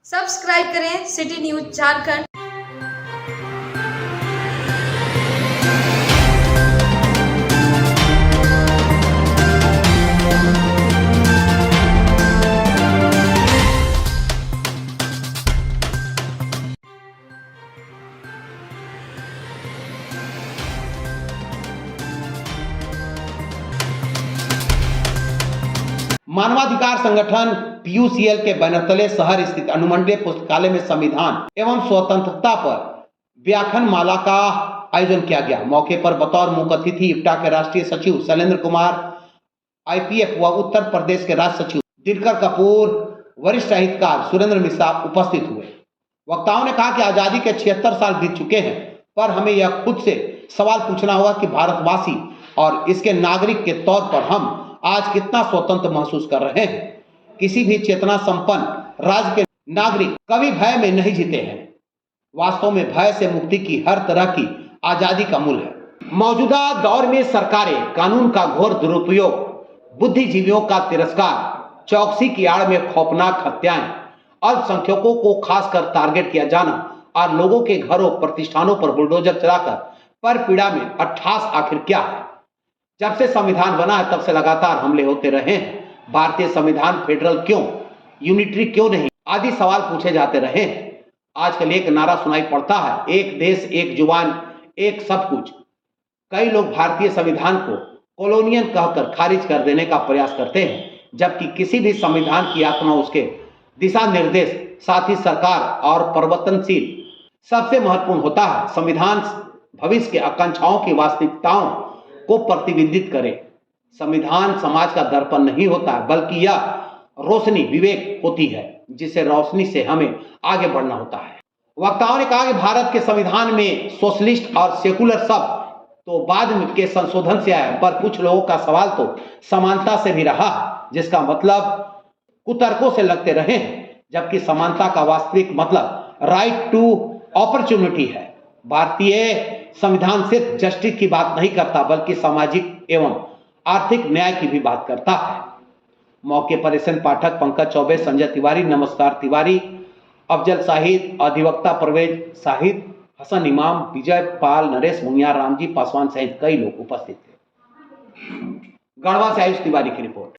Subscribe करें city news Jharkhand. मानवाधिकार संगठन पीयूसीएल के बैनर तले शहर स्थित अनुमंडलीय पुस्तकालय में संविधान एवं स्वतंत्रता पर व्याख्यान माला का आयोजन किया गया। मौके पर बतौर मुख्य अतिथि इप्टा के राष्ट्रीय सचिव शैलेंद्र कुमार, आईपीएफ व उत्तर प्रदेश के राज्य सचिव दिनकर कपूर, वरिष्ठ साहित्यकार सुरेंद्र मिश्रा उपस्थित हुए। वक्ताओं ने कहा कि आजादी के 76 साल बीत चुके हैं, पर हमें यह खुद से सवाल पूछना होगा कि भारतवासी और इसके नागरिक के तौर पर हम आज कितना स्वतंत्र महसूस कर रहे हैं। किसी भी चेतना संपन्न राज्य के नागरिक कभी भय में नहीं जीते हैं। वास्तव में भय से मुक्ति की हर तरह की आजादी का मूल है। मौजूदा दौर में सरकारें कानून का घोर दुरुपयोग, बुद्धिजीवियों का तिरस्कार, चौकसी की आड़ में खौफनाक हत्याएं, अल्पसंख्यकों को खासकर टारगेट किया जाना और लोगों के घरों प्रतिष्ठानों पर बुलडोजर चलाकर पर पीड़ा में अट्ठास आखिर क्या है। जब से संविधान बना है तब से लगातार हमले होते रहे हैं। भारतीय संविधान फेडरल क्यों, यूनिटरी क्यों नहीं आदि सवाल पूछे जाते रहे हैं। आजकल एक नारा सुनाई पड़ता है, एक देश एक जुबान एक सब कुछ। कई लोग भारतीय संविधान को कॉलोनियल कहकर खारिज कर देने का प्रयास करते हैं, जबकि किसी भी संविधान की आत्मा, उसके दिशा निर्देश, साथ ही सरकार और परिवर्तनशील सबसे महत्वपूर्ण होता है। संविधान भविष्य के आकांक्षाओं की वास्तविकताओं को प्रतिबिंबित करे। संविधान समाज का दर्पण नहीं होता है, बल्कि यह रोशनी विवेक होती है, जिसे रोशनी से हमें आगे बढ़ना होता है। वक्ताओं ने कहा कि भारत के संविधान में सोशलिस्ट और सेकुलर शब्द तो बाद के संशोधन से आया, पर कुछ लोगों का सवाल तो समानता से भी रहा, जिसका मतलब कुतर्कों से लगते रहे हैं, जबकि समानता का वास्तविक मतलब राइट टू अपॉर्चुनिटी है। भारतीय संविधान सिर्फ जस्टिस की बात नहीं करता, बल्कि सामाजिक एवं आर्थिक न्याय की भी बात करता है। मौके पर एसएन पाठक, पंकज चौबे, संजय तिवारी, नमस्कार तिवारी, अफजल शाहिद, अधिवक्ता परवेज शाहिद, हसन इमाम, विजय पाल, नरेश मुनिया, रामजी पासवान सहित कई लोग उपस्थित थे। गढ़वा से आयुष तिवारी की रिपोर्ट।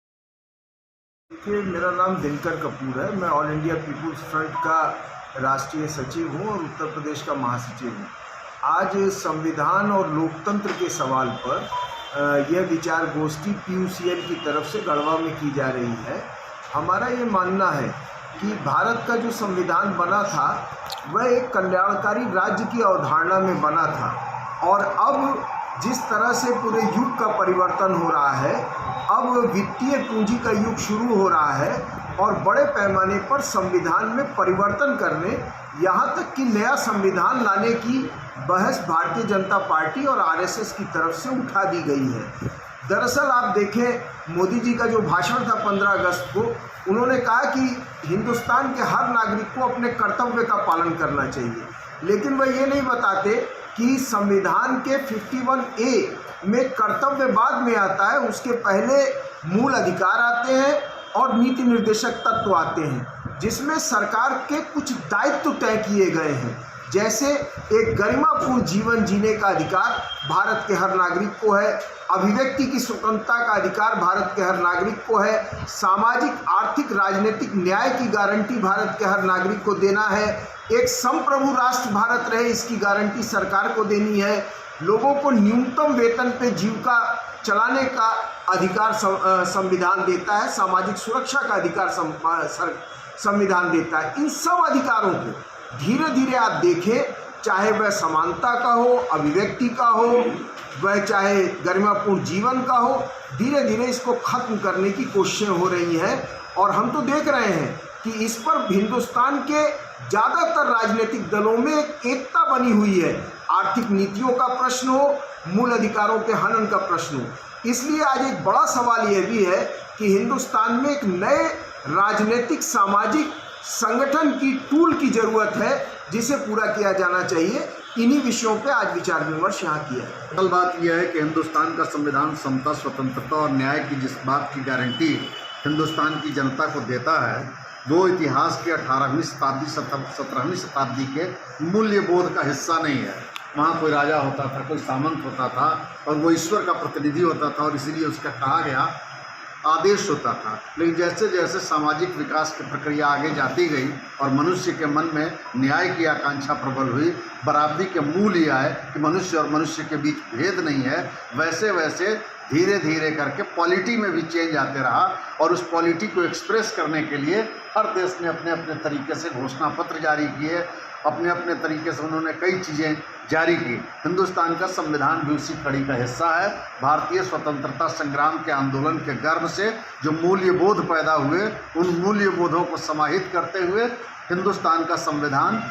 देखिए, मेरा नाम दिनकर कपूर है। मैं ऑल इंडिया पीपुल्स फ्रंट का राष्ट्रीय सचिव हूँ और उत्तर प्रदेश का महासचिव हूँ। आज संविधान और लोकतंत्र के सवाल पर यह विचार गोष्ठी पीयूसीएल की तरफ से गढ़वा में की जा रही है। हमारा ये मानना है कि भारत का जो संविधान बना था वह एक कल्याणकारी राज्य की अवधारणा में बना था, और अब जिस तरह से पूरे युग का परिवर्तन हो रहा है, अब वित्तीय पूंजी का युग शुरू हो रहा है और बड़े पैमाने पर संविधान में परिवर्तन करने, यहाँ तक कि नया संविधान लाने की बहस भारतीय जनता पार्टी और आरएसएस की तरफ से उठा दी गई है। दरअसल आप देखें, मोदी जी का जो भाषण था 15 अगस्त को, उन्होंने कहा कि हिंदुस्तान के हर नागरिक को अपने कर्तव्य का पालन करना चाहिए, लेकिन वह ये नहीं बताते कि संविधान के 51A में कर्तव्य बाद में आता है, उसके पहले मूल अधिकार आते हैं और नीति निर्देशक तत्व आते हैं, जिसमें सरकार के कुछ दायित्व तय किए गए हैं। जैसे एक गरिमापूर्ण जीवन जीने का अधिकार भारत के हर नागरिक को है, अभिव्यक्ति की स्वतंत्रता का अधिकार भारत के हर नागरिक को है, सामाजिक, आर्थिक, राजनीतिक न्याय की गारंटी भारत के हर नागरिक को देना है, एक संप्रभु राष्ट्र भारत रहे इसकी गारंटी सरकार को देनी है, लोगों को न्यूनतम वेतन पे जीविका चलाने का अधिकार संविधान देता है, सामाजिक सुरक्षा का अधिकार संविधान देता है। इन सब अधिकारों को धीरे धीरे आप देखें, चाहे वह समानता का हो, अभिव्यक्ति का हो, वह चाहे गरिमापूर्ण जीवन का हो, धीरे धीरे इसको खत्म करने की कोशिशें हो रही हैं। और हम तो देख रहे हैं कि इस पर हिंदुस्तान के ज़्यादातर राजनीतिक दलों में एक एकता बनी हुई है। आर्थिक नीतियों का प्रश्न हो, मूल अधिकारों के हनन का प्रश्न हो। इसलिए आज एक बड़ा सवाल यह भी है कि हिंदुस्तान में एक नए राजनीतिक सामाजिक संगठन की टूल की ज़रूरत है, जिसे पूरा किया जाना चाहिए। इन्हीं विषयों पे आज विचार विमर्श यहाँ किया है। असल बात यह है कि हिंदुस्तान का संविधान समता, स्वतंत्रता और न्याय की जिस बात की गारंटी हिंदुस्तान की जनता को देता है, वो इतिहास के 18वीं शताब्दी 17वीं शताब्दी के मूल्य बोध का हिस्सा नहीं है। वहाँ कोई राजा होता था, कोई सामंत होता था और वो ईश्वर का प्रतिनिधि होता था और इसीलिए उसका कहा गया आदेश होता था। लेकिन जैसे जैसे सामाजिक विकास की प्रक्रिया आगे जाती गई और मनुष्य के मन में न्याय की आकांक्षा प्रबल हुई, बराबरी के मूल ये आए कि मनुष्य और मनुष्य के बीच भेद नहीं है, वैसे वैसे धीरे धीरे करके पॉलिटी में भी चेंज आते रहा और उस पॉलिटी को एक्सप्रेस करने के लिए हर देश ने अपने अपने तरीके से घोषणा पत्र जारी किए, अपने अपने तरीके से उन्होंने कई चीज़ें जारी की। हिंदुस्तान का संविधान भी उसी कड़ी का हिस्सा है। भारतीय स्वतंत्रता संग्राम के आंदोलन के गर्भ से जो मूल्यबोध पैदा हुए, उन मूल्यबोधों को समाहित करते हुए हिंदुस्तान का संविधान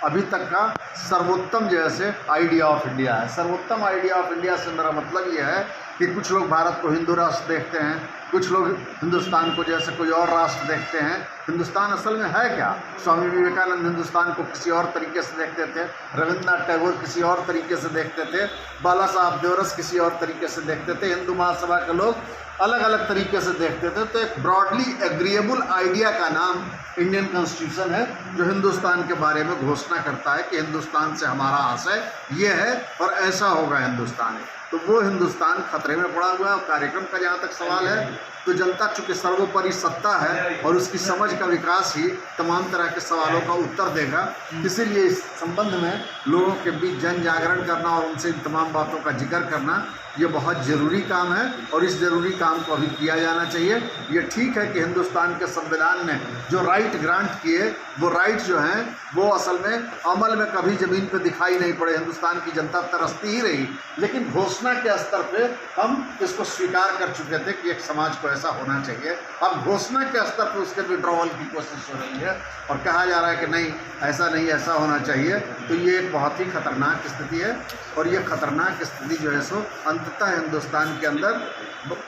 अभी तक का सर्वोत्तम जैसे आइडिया ऑफ इंडिया है। सर्वोत्तम आइडिया ऑफ इंडिया से मेरा मतलब ये है कि कुछ लोग भारत को हिंदू राष्ट्र देखते हैं, कुछ लोग हिंदुस्तान को जैसे कोई और राष्ट्र देखते हैं। हिंदुस्तान असल में है क्या? स्वामी विवेकानंद हिंदुस्तान को किसी और तरीके से देखते थे, रविंद्रनाथ टैगोर किसी और तरीके से देखते थे, बाला साहब देवरस किसी और तरीके से देखते थे, हिंदू महासभा के लोग अलग अलग तरीके से देखते थे। तो एक ब्रॉडली एग्रीएबल आइडिया का नाम इंडियन कॉन्स्टिट्यूशन है, जो हिंदुस्तान के बारे में घोषणा करता है कि हिंदुस्तान से हमारा आशय ये है और ऐसा होगा हिंदुस्तान। तो वो हिंदुस्तान खतरे में पड़ा हुआ है। और कार्यक्रम का जहाँ तक सवाल है, तो जनता चूँकि सर्वोपरि सत्ता है और उसकी समझ का विकास ही तमाम तरह के सवालों का उत्तर देगा। इसीलिए इस संबंध में लोगों के बीच जन जागरण करना और उनसे इन तमाम बातों का जिक्र करना ये बहुत ज़रूरी काम है और इस ज़रूरी काम को अभी किया जाना चाहिए। ये ठीक है कि हिंदुस्तान के संविधान ने जो राइट ग्रांट किए, वो राइट जो हैं वो असल में अमल में कभी ज़मीन पे दिखाई नहीं पड़े। हिंदुस्तान की जनता तरसती ही रही, लेकिन घोषणा के स्तर पे हम इसको स्वीकार कर चुके थे कि एक समाज को ऐसा होना चाहिए। अब घोषणा के स्तर पे उसके विड्रॉवल की कोशिश हो रही है और कहा जा रहा है कि नहीं ऐसा होना चाहिए। तो ये एक बहुत ही खतरनाक स्थिति है और ये खतरनाक स्थिति जो है सो अंततः हिंदुस्तान के अंदर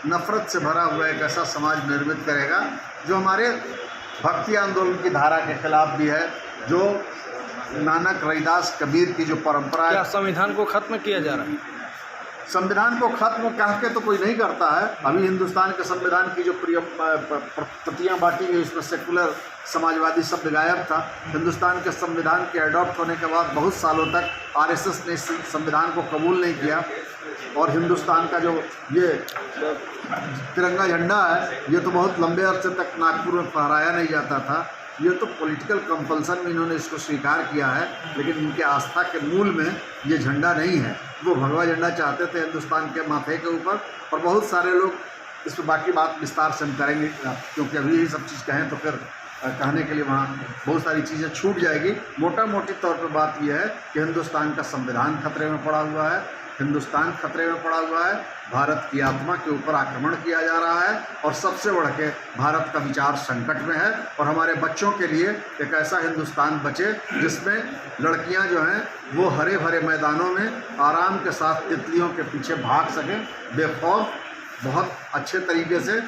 नफरत से भरा हुआ एक ऐसा समाज निर्मित करेगा जो हमारे भक्ति आंदोलन की धारा के खिलाफ भी है, जो नानक रविदास कबीर की जो परंपरा क्या है। संविधान को खत्म किया जा रहा है? संविधान को खत्म कह के तो कोई नहीं करता है। अभी हिंदुस्तान के संविधान की जो प्रतियां बांटी गई उसमें सेकुलर समाजवादी शब्द गायब था। हिंदुस्तान के संविधान के अडॉप्ट होने के बाद बहुत सालों तक आरएसएस ने इस संविधान को कबूल नहीं किया और हिंदुस्तान का जो ये तिरंगा झंडा है, ये तो बहुत लंबे अरसे तक नागपुर में फहराया नहीं जाता था। ये तो पॉलिटिकल कंपल्सन में इन्होंने इसको स्वीकार किया है, लेकिन इनके आस्था के मूल में ये झंडा नहीं है। वो भगवा झंडा चाहते थे हिंदुस्तान के माथे के ऊपर, और बहुत सारे लोग इस पर बाकी बात विस्तार से हम करेंगे, क्योंकि अभी ये सब चीज़ कहें तो फिर कहने के लिए वहाँ बहुत सारी चीज़ें छूट जाएगी। मोटा मोटी तौर पर बात यह है कि हिंदुस्तान का संविधान खतरे में पड़ा हुआ है, हिंदुस्तान खतरे में पड़ा हुआ है, भारत की आत्मा के ऊपर आक्रमण किया जा रहा है और सबसे बढ़ के भारत का विचार संकट में है। और हमारे बच्चों के लिए एक ऐसा हिंदुस्तान बचे जिसमें लड़कियां जो हैं वो हरे भरे मैदानों में आराम के साथ तितलियों के पीछे भाग सकें, बेखौफ, बहुत अच्छे तरीके से।